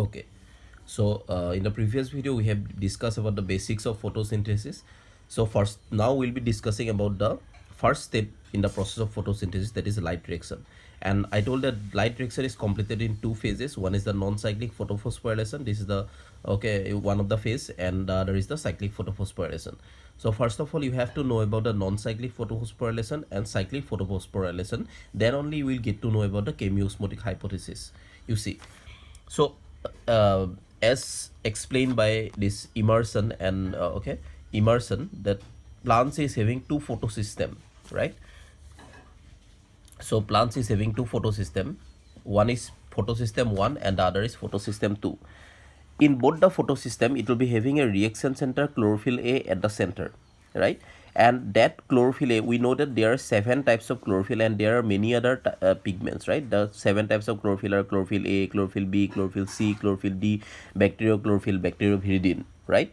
Okay, so in the previous video we have discussed about the basics of photosynthesis. So first, now we'll be discussing about the first step in the process of photosynthesis, that is light reaction. And I told that light reaction is completed in two phases. One is the non-cyclic photophosphorylation. This is the one of the phase, and the other is the cyclic photophosphorylation. So first of all, you have to know about the non-cyclic photophosphorylation and cyclic photophosphorylation. Then only you will get to know about the chemiosmotic hypothesis. You see, so uh, as explained by this immersion and immersion, that plants is having two photosystem, right? So plants is having two photosystem. One is photosystem 1 and the other is photosystem 2. In both the photosystem, it will be having a reaction center chlorophyll A at the center, right? And that chlorophyll A, we know that there are 7 types of chlorophyll and there are many other pigments, right? The 7 types of chlorophyll are chlorophyll A, chlorophyll B, chlorophyll C, chlorophyll D, bacteriochlorophyll, bacterioviridin, right?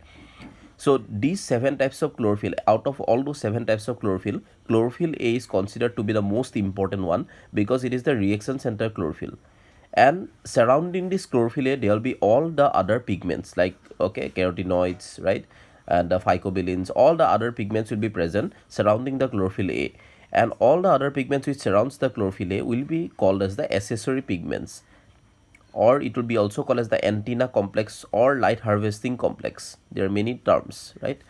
So these 7 types of chlorophyll, out of all those 7 types of chlorophyll, chlorophyll A is considered to be the most important one because it is the reaction center chlorophyll. And surrounding this chlorophyll A, there will be all the other pigments like carotenoids, right? And the phycobilins, all the other pigments will be present surrounding the chlorophyll A. And all the other pigments which surrounds the chlorophyll A will be called as the accessory pigments, or it will be also called as the antenna complex or light harvesting complex. There are many terms, right?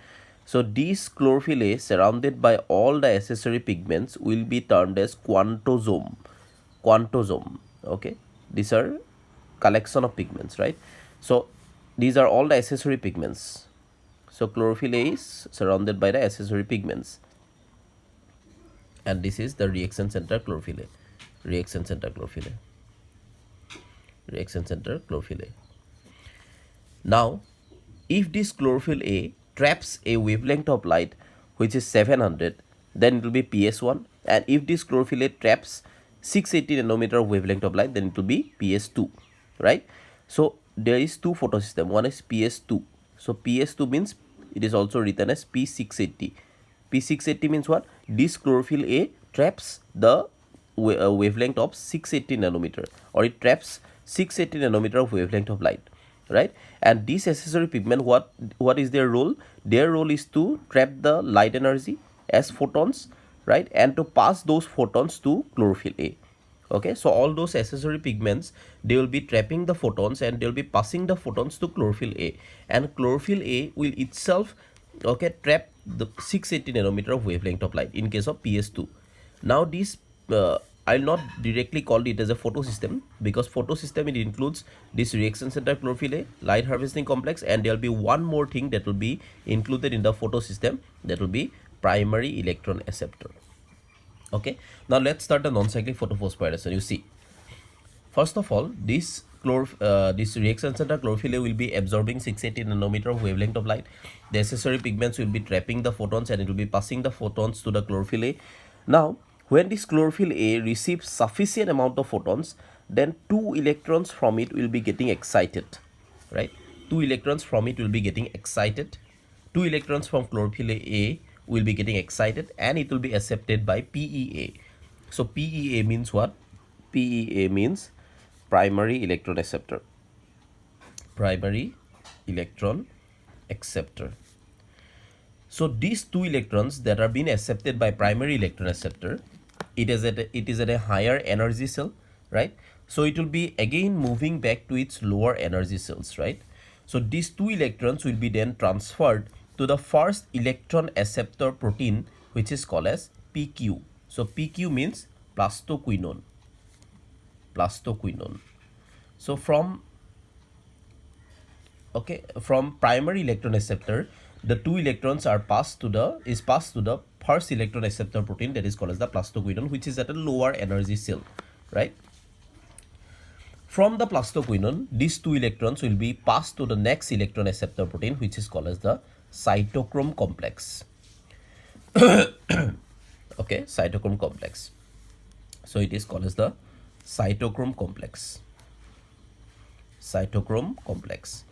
So these chlorophyll A surrounded by all the accessory pigments will be termed as quantosome. Quantosome, okay? These are collection of pigments, right? So these are all the accessory pigments. So chlorophyll A is surrounded by the accessory pigments. And this is the reaction center chlorophyll A. Reaction center chlorophyll A. Reaction center chlorophyll A. Now, if this chlorophyll A traps a wavelength of light which is 700, then it will be PS1. And if this chlorophyll A traps 680 nanometer of wavelength of light, then it will be PS2, right? So there is two photosystem. One is PS2. So PS2 means it is also written as P680. P680 means what? This chlorophyll A traps the wavelength of 680 nanometer, or it traps 680 nanometer of wavelength of light, right? And this accessory pigment, what is their role? Their role is to trap the light energy as photons, right, and to pass those photons to chlorophyll A. Okay, so all those accessory pigments, they will be trapping the photons and they will be passing the photons to chlorophyll A, and chlorophyll A will itself trap the 680 nanometer of wavelength of light in case of PS2. Now this I'll not directly call it as a photosystem, because photosystem, it includes this reaction center chlorophyll A, light harvesting complex, and there will be one more thing that will be included in the photosystem, that will be primary electron acceptor. Okay, now let's start the non-cyclic photophosphorylation. You see, first of all, this reaction center chlorophyll A will be absorbing 680 nanometer of wavelength of light. The accessory pigments will be trapping the photons and it will be passing the photons to the chlorophyll A. Now, when this chlorophyll A receives sufficient amount of photons, then 2 electrons from it will be getting excited, right? 2 electrons from it will be getting excited. 2 electrons from chlorophyll A will be getting excited and it will be accepted by PEA. So PEA means what? PEA means primary electron acceptor. Primary electron acceptor. So these 2 electrons that are being accepted by primary electron acceptor, it is at a higher energy cell, right? So it will be again moving back to its lower energy cells, right? So these 2 electrons will be then transferred to the first electron acceptor protein, which is called as PQ. So PQ means plastoquinone. Plastoquinone. So from primary electron acceptor, the 2 electrons are passed to the first electron acceptor protein, that is called as the plastoquinone, which is at a lower energy cell, right? From the plastoquinone, these 2 electrons will be passed to the next electron acceptor protein, which is called as the cytochrome complex. Okay, cytochrome complex. So it is called as the cytochrome complex. Cytochrome complex.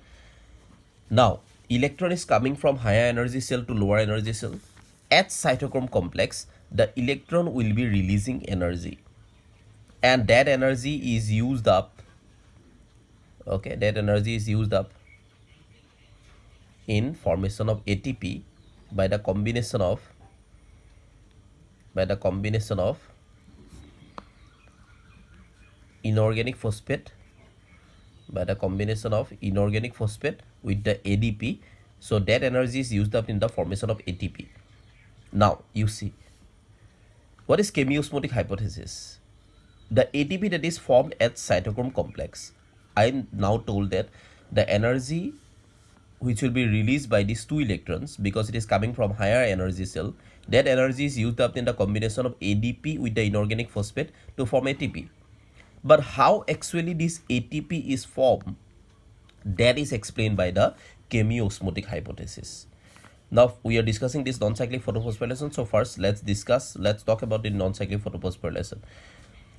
Now, electron is coming from higher energy cell to lower energy cell. At cytochrome complex, the electron will be releasing energy, and that energy is used up Okay, that energy is used up in formation of ATP by the combination of inorganic phosphate with the ADP. So that energy is used up in the formation of ATP. Now you see, what is chemiosmotic hypothesis? The ATP that is formed at cytochrome complex, I now told that the energy which will be released by these two electrons, because it is coming from higher energy cell, that energy is used up in the combination of ADP with the inorganic phosphate to form ATP. But how actually this ATP is formed, that is explained by the chemiosmotic hypothesis. Now we are discussing this non-cyclic photophosphorylation. So first let's talk about the non-cyclic photophosphorylation.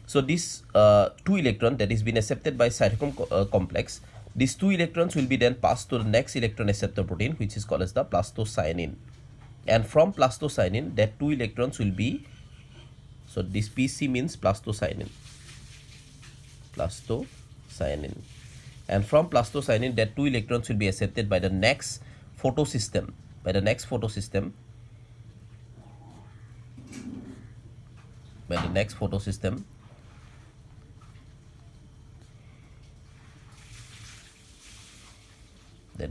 So this two electron that is being accepted by cytochrome complex, these two electrons will be then passed to the next electron acceptor protein, which is called as the plastocyanin. And from plastocyanin, that two electrons will be, so this PC means plastocyanin. And from plastocyanin, that two electrons will be accepted by the next photosystem, that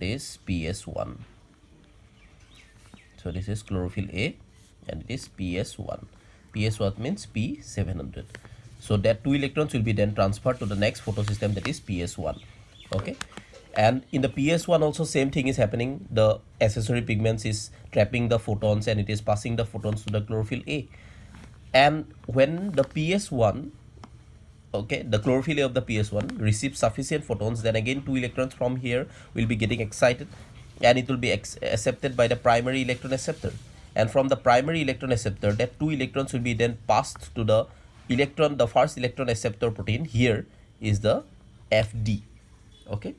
is PS1. So this is chlorophyll A and it is PS1. PS1 means P700. So that two electrons will be then transferred to the next photosystem, that is PS1. Okay, and in the PS1 also same thing is happening. The accessory pigments is trapping the photons and it is passing the photons to the chlorophyll A. And when the PS1, okay, the chlorophyll A of the PS1 receives sufficient photons, then again two electrons from here will be getting excited and it will be accepted by the primary electron acceptor. And from the primary electron acceptor, that two electrons will be then passed to the first electron acceptor protein. Here is the FD. Okay,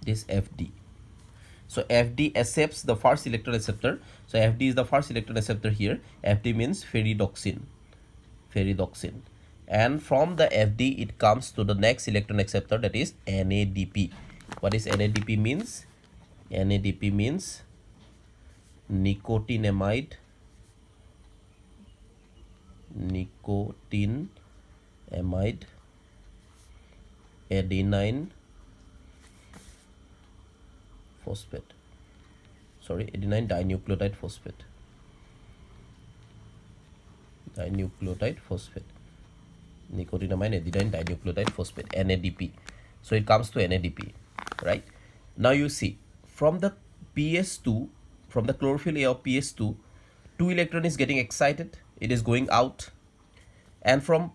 this FD. So FD accepts the first electron acceptor. So FD is the first electron acceptor here. FD means ferredoxin. And from the FD it comes to the next electron acceptor, that is NADP. What is NADP means? NADP means nicotinamide adenine phosphate. Adenine dinucleotide phosphate. Nicotinamide adenine dinucleotide phosphate, NADP. So it comes to NADP, right? Now you see, from the PS2, from the chlorophyll A of PS2, two electron is getting excited, it is going out. And from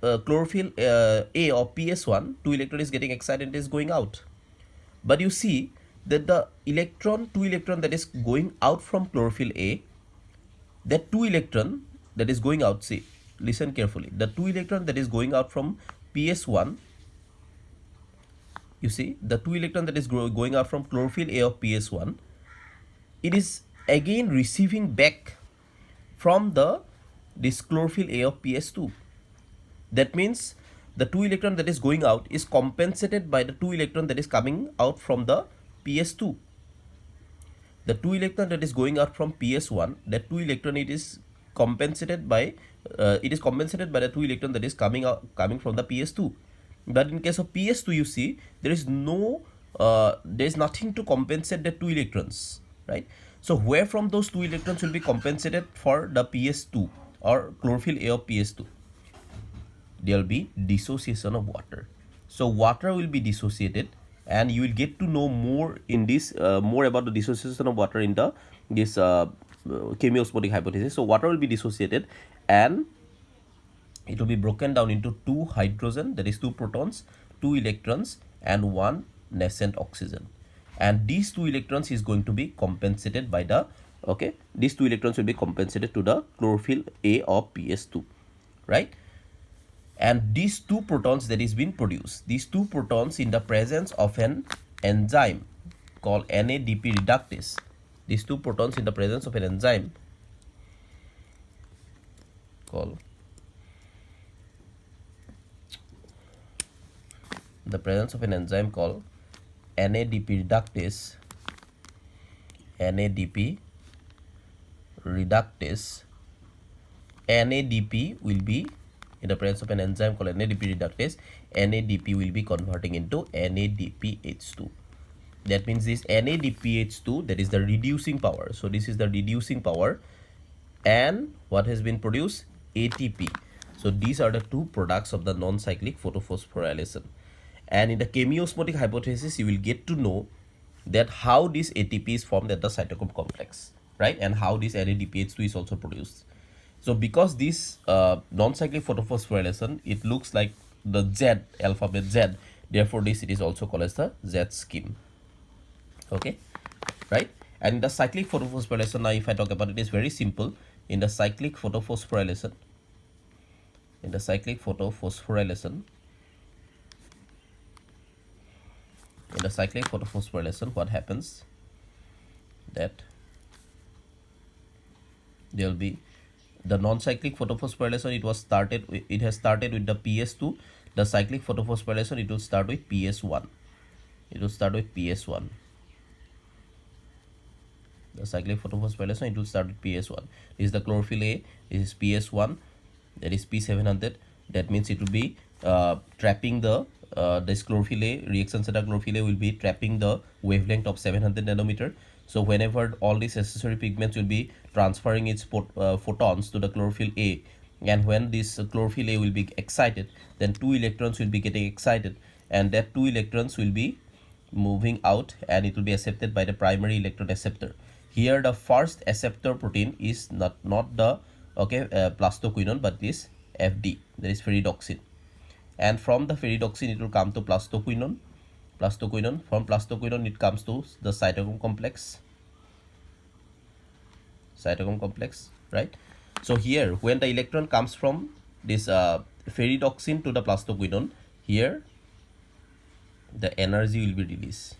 chlorophyll A of PS1, two electron is getting excited, it is going out. But you see that the two electron that is going out from chlorophyll A, that two electron that is going out, see, listen carefully, the two electron that is going out from PS1, you see, the two electron that is going out from chlorophyll A of PS1, it is again receiving back from this chlorophyll A of PS2. That means the two electron that is going out is compensated by the two electron that is coming out from the PS2. The two electron that is going out from PS1, that two electron it is compensated by the two electron that is coming from the PS2. But in case of PS2, you see, there is nothing to compensate the two electrons, right? So where from those two electrons will be compensated for the PS2 or chlorophyll A of PS2? There will be dissociation of water. So water will be dissociated, and you will get to know more in this more about the dissociation of water in this chemiosmotic hypothesis. So water will be dissociated and it will be broken down into two hydrogen, that is two protons, two electrons and one nascent oxygen. And these two electrons is going to be compensated by these two electrons will be compensated to the chlorophyll A of PS2, right? And these two protons that is being produced, these two protons in the presence of an enzyme called NADP reductase, these two protons in the presence of an enzyme called the presence of an enzyme called NADP reductase, NADP reductase, NADP will be, in the presence of an enzyme called NADP reductase, NADP will be converting into NADPH2. That means this NADPH2, that is the reducing power. So this is the reducing power, and what has been produced? ATP. So these are the two products of the non-cyclic photophosphorylation. And in the chemiosmotic hypothesis, you will get to know that how this ATP is formed at the cytochrome complex, right? And how this NADPH2 is also produced. So because this non-cyclic photophosphorylation, it looks like the Z, alphabet Z, therefore this it is also called as the Z scheme. Okay, right? And in the cyclic photophosphorylation, now if I talk about it, is very simple. In the cyclic photophosphorylation, what happens? That there will be the non-cyclic photophosphorylation. It has started with the PS2. The cyclic photophosphorylation, it will start with PS1. The cyclic photophosphorylation, it will start with PS1. This is the chlorophyll A. This is PS1. That is P700. That means it will be trapping the this chlorophyll A, reaction center chlorophyll A will be trapping the wavelength of 700 nanometer. So whenever all these accessory pigments will be transferring its photons to the chlorophyll A, and when this chlorophyll A will be excited, then 2 electrons will be getting excited, and that 2 electrons will be moving out, and it will be accepted by the primary electron acceptor. Here the first acceptor protein is not the plastoquinone, but this FD, that is ferredoxin. And from the ferredoxin it will come to plastoquinone. From plastoquinone it comes to the cytochrome complex, right? So here when the electron comes from this ferredoxin to the plastoquinone, here the energy will be released.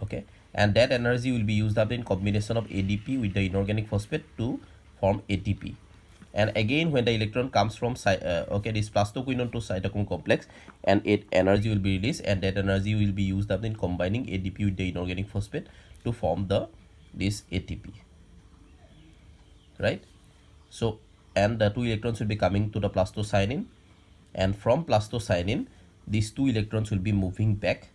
Okay, and that energy will be used up in combination of ADP with the inorganic phosphate to form ATP. And again when the electron comes from this plastoquinone to cytochrome complex, and energy will be released, and that energy will be used up in combining ADP with the inorganic phosphate to form this ATP, right? So and the 2 electrons will be coming to the plastocyanin, and from plastocyanin these 2 electrons will be moving back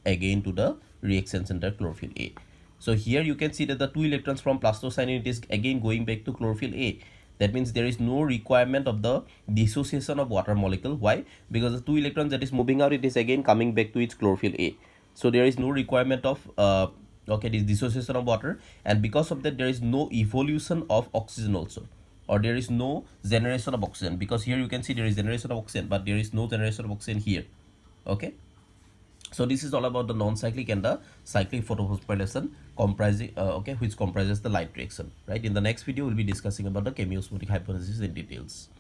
again to the reaction center chlorophyll A. So here you can see that the 2 electrons from plastocyanin, it is again going back to chlorophyll A. That means there is no requirement of the dissociation of water molecule. Why? Because the 2 electrons that is moving out, it is again coming back to its chlorophyll A. So there is no requirement of this dissociation of water, and because of that there is no evolution of oxygen also, or there is no generation of oxygen, because here you can see there is generation of oxygen, but there is no generation of oxygen here. Okay, so this is all about the non-cyclic and the cyclic photophosphorylation comprising which comprises the light reaction, right? In the next video we'll be discussing about the chemiosmotic hypothesis in details.